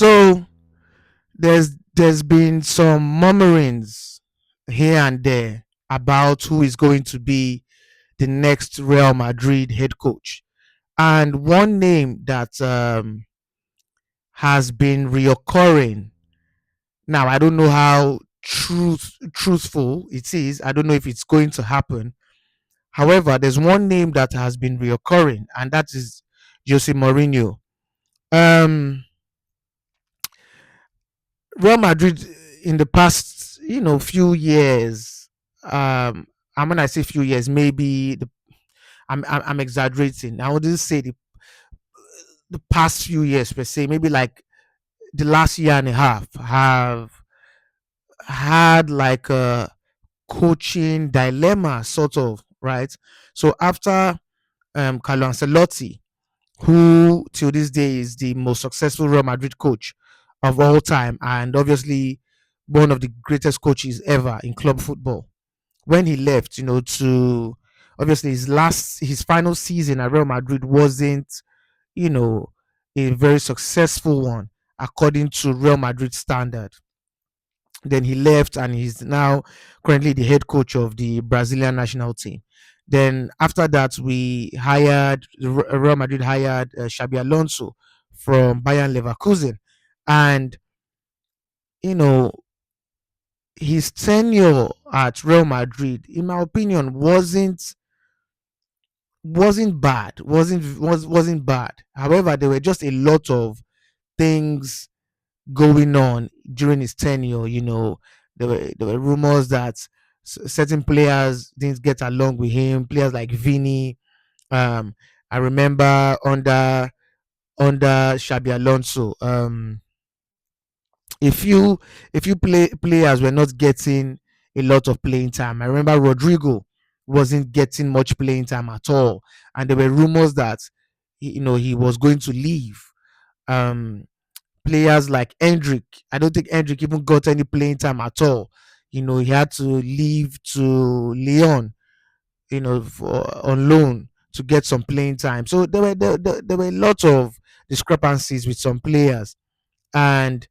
So there's been some murmurings here and there about who is going to be the next Real Madrid head coach. And one name that has been reoccurring. Now, I don't know how truthful it is. I don't know if it's going to happen. However, there's one name that has been reoccurring, and that is Jose Mourinho. Um, Real Madrid in the past, few years. And when I say few years, maybe I'm exaggerating. I wouldn't say the past few years per se. Maybe like the last year and a half have had like a coaching dilemma, sort of, right? So after Carlo Ancelotti, who till this day is the most successful Real Madrid coach of all time, and obviously one of the greatest coaches ever in club football. When he left, to obviously his final season at Real Madrid wasn't, you know, a very successful one according to Real Madrid standard. Then he left and he's now currently the head coach of the Brazilian national team. Then after that, Real Madrid hired Xabi Alonso from Bayern Leverkusen, and you know his tenure at Real Madrid, in my opinion, wasn't bad. Wasn't bad. However, there were just a lot of things going on during his tenure. There were rumors that certain players didn't get along with him. Players like Vini. I remember under Xabi Alonso, if you players were not getting a lot of playing time. I remember Rodrigo wasn't getting much playing time at all, and there were rumors that he was going to leave. Um, Players like Hendrick. I don't think Hendrick even got any playing time at all. He had to leave to Lyon, on loan to get some playing time. So there were a lot of discrepancies with some players, and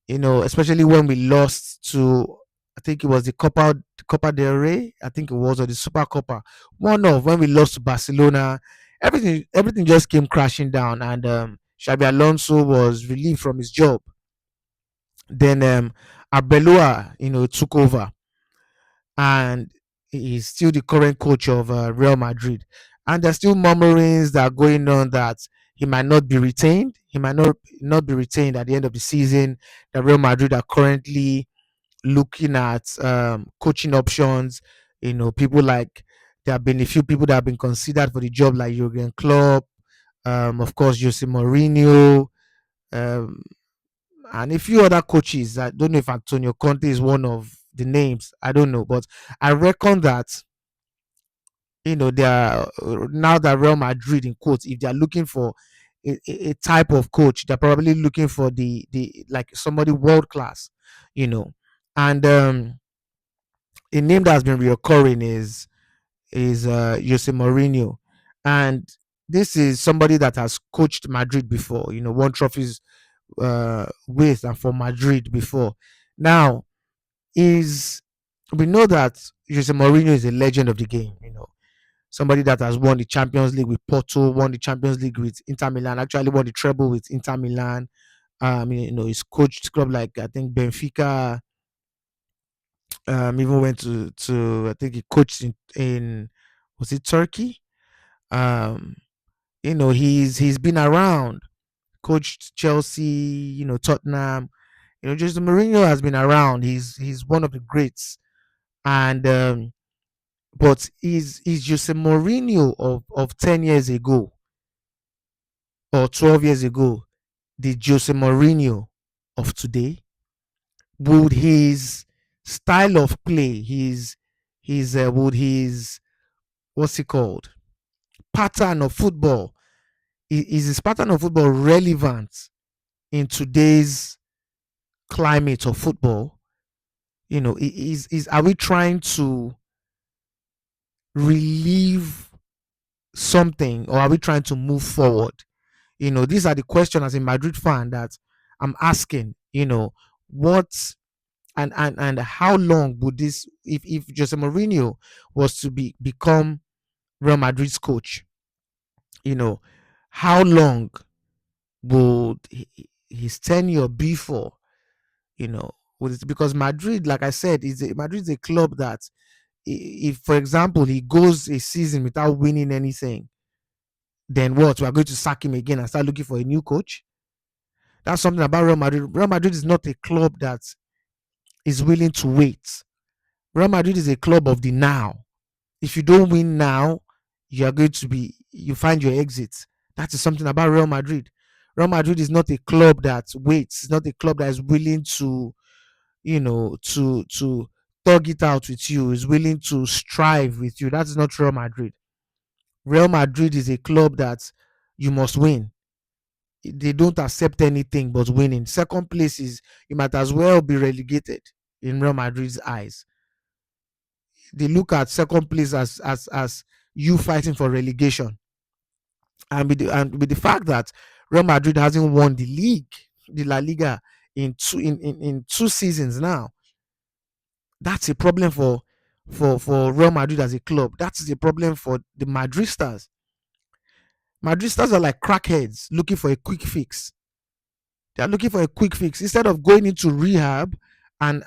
especially when we lost to, I think it was the Copa del Rey, I think it was, or the Super Copa. One of when we lost to Barcelona, everything just came crashing down, and Xabi Alonso was relieved from his job. Then Arbeloa, took over, and he's still the current coach of Real Madrid. And there's still murmurings that are going on that he might not be retained. He might not be retained at the end of the season. The Real Madrid are currently looking at coaching options. People like, there have been a few people that have been considered for the job, like Jurgen Klopp, of course, Jose Mourinho, um, and a few other coaches. I don't know if Antonio Conte is one of the names. I don't know, but I reckon that they are, now that Real Madrid, in quotes, if they are looking for a type of coach, they're probably looking for the like somebody world class, you know. And a name that has been reoccurring is Jose Mourinho, and this is somebody that has coached Madrid before. Won trophies with and for Madrid before. Now, is we know that Jose Mourinho is a legend of the game. Somebody that has won the Champions League with Porto, won the Champions League with Inter Milan, actually won the treble with Inter Milan. He's coached club like, I think, Benfica. Even went to, I think he coached in was it Turkey? Um, he's been around, coached Chelsea, Tottenham. Jose Mourinho has been around. He's one of the greats, and but is Jose Mourinho of 10 years ago or 12 years ago the Jose Mourinho of today? Would his style of play, would his, what's it called, pattern of football, is his pattern of football relevant in today's climate of football? Is are we trying to relieve something, or are we trying to move forward? These are the questions as a Madrid fan that I'm asking, what and how long would this, if Jose Mourinho was to become Real Madrid's coach, you know, how long would his tenure be for? Because Madrid, like I said, Madrid's a club that, if, for example, he goes a season without winning anything, then what? We are going to sack him again and start looking for a new coach. That's something about Real Madrid. Real Madrid is not a club that is willing to wait. Real Madrid is a club of the now. If you don't win now, you find your exit. That is something about Real Madrid. Real Madrid is not a club that waits. It's not a club that is willing to, to thug it out with you, is willing to strive with you. That is not Real Madrid. Real Madrid is a club that you must win. They don't accept anything but winning. Second place is, you might as well be relegated in Real Madrid's eyes. They look at second place as you fighting for relegation. And with the fact that Real Madrid hasn't won the league, the La Liga, in 2 seasons now, that's a problem for Real Madrid as a club. That is a problem for the Madristas. Madristas are like crackheads looking for a quick fix. They are looking for a quick fix instead of going into rehab and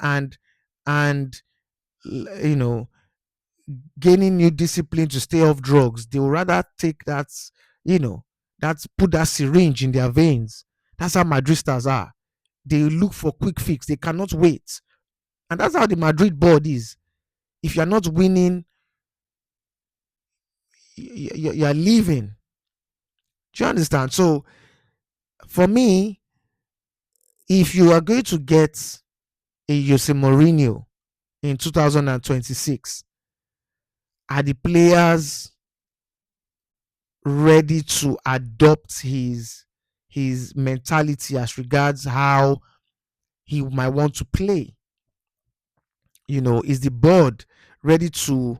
you know gaining new discipline to stay off drugs. They would rather take that, that's put that syringe in their veins. That's how Madristas are. They look for quick fix. They cannot wait. And that's how the Madrid board is. If you're not winning, you're leaving. Do you understand? So for me, if you are going to get a Jose Mourinho in 2026, are the players ready to adopt his mentality as regards how he might want to play? Is the board ready to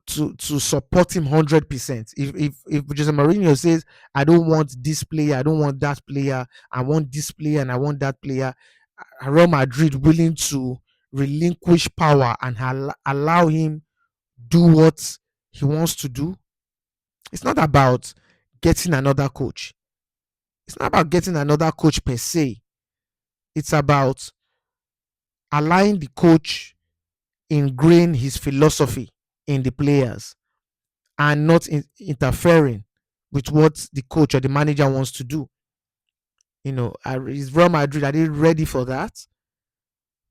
support him 100%? If Jose Mourinho says, I don't want this player, I don't want that player, I want this player and I want that player, Real Madrid willing to relinquish power and allow him do what he wants to do? It's not about getting another coach. It's not about getting another coach per se. It's about allowing the coach ingrain his philosophy in the players and not interfering with what the coach or the manager wants to do. Is Real Madrid, are they ready for that?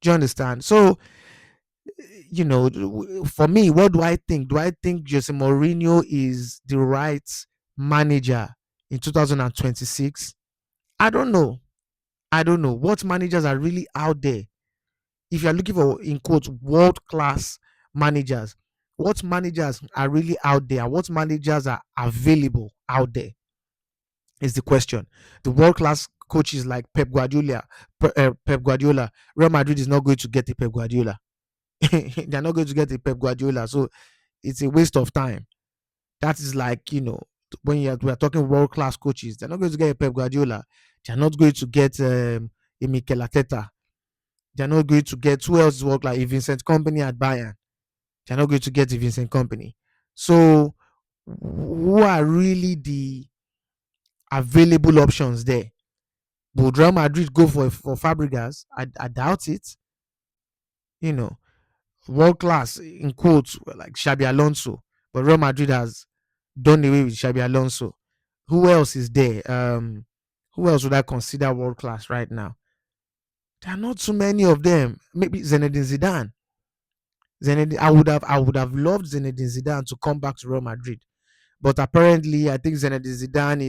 Do you understand? So, for me, what do I think? Do I think Jose Mourinho is the right manager in 2026? I don't know. I don't know what managers are really out there. If you're looking for, in quotes, world class managers, what managers are really out there? What managers are available out there is the question. The world class coaches like Pep Guardiola, Real Madrid is not going to get a Pep Guardiola. They're not going to get a Pep Guardiola. So it's a waste of time. That is like, when we're talking world class coaches, they're not going to get a Pep Guardiola. They're not going to get a Mikel Arteta. They're not going to get, who else work like a Vincent Company at Bayern. They're not going to get a Vincent Company. So who are really the available options there? Would Real Madrid go for Fabregas? I doubt it. You know, world class in quotes like Xabi Alonso, but Real Madrid has done away with Xabi Alonso. Who else is there? Who else would I consider world class right now? There are not too many of them. Maybe Zinedine Zidane. I would have loved Zinedine Zidane to come back to Real Madrid, but apparently I think Zinedine Zidane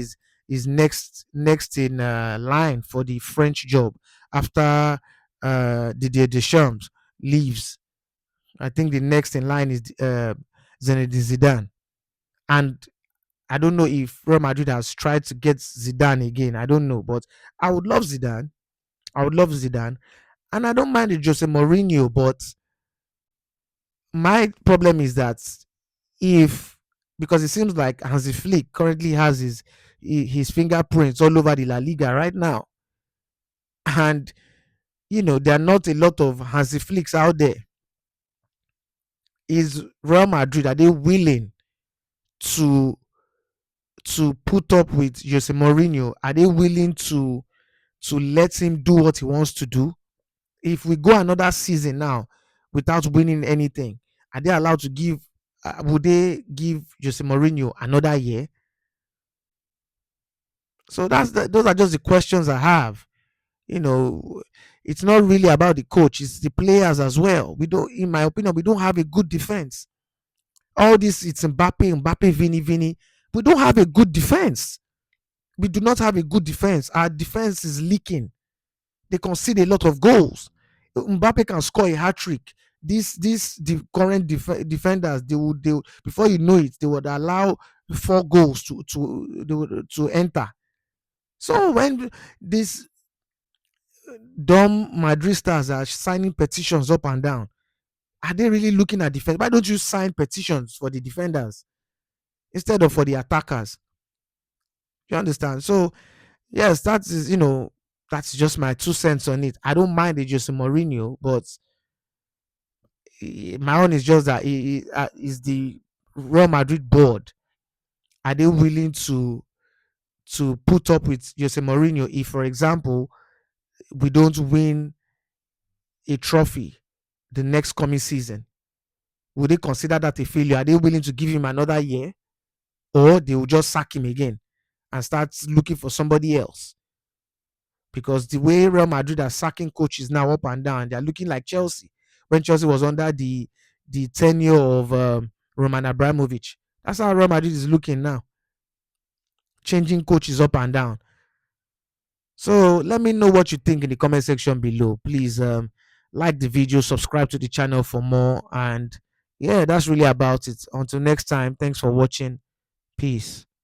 is next in line for the French job after Didier Deschamps leaves. I think the next in line is Zinedine Zidane, and I don't know if Real Madrid has tried to get Zidane again. I don't know, but I would love Zidane. I would love Zidane, and I don't mind the Jose Mourinho. But my problem is that, if because it seems like Hansi Flick currently has his fingerprints all over the La Liga right now. And there are not a lot of Hansi Flicks out there. Is Real Madrid, are they willing to put up with Jose Mourinho? Are they willing to let him do what he wants to do? If we go another season now without winning anything, are they allowed to give? Would they give Jose Mourinho another year? So those are just the questions I have. You know, it's not really about the coach; it's the players as well. We don't, in my opinion, we don't have a good defense. All this, it's Mbappe, Vini. We don't have a good defense. We do not have a good defense. Our defense is leaking. They concede a lot of goals. Mbappe can score a hat trick. The current defenders, they would, before you know it, they would allow 4 goals to enter. So when these dumb Madrid stars are signing petitions up and down, are they really looking at defense? Why don't you sign petitions for the defenders instead of for the attackers? You understand? So yes, that's just my 2 cents on it. I don't mind the Jose Mourinho, but my own is just that is the Real Madrid board. Are they willing to put up with Jose Mourinho if, for example, we don't win a trophy the next coming season? Would they consider that a failure? Are they willing to give him another year, or they will just sack him again and start looking for somebody else? Because the way Real Madrid are sacking coaches now up and down, they are looking like Chelsea when Chelsea was under the tenure of Roman Abramovich. That's how Real Madrid is looking now, changing coaches up and down. So let me know what you think in the comment section below. Please like the video, subscribe to the channel for more, and yeah, that's really about it. Until next time, thanks for watching. Peace.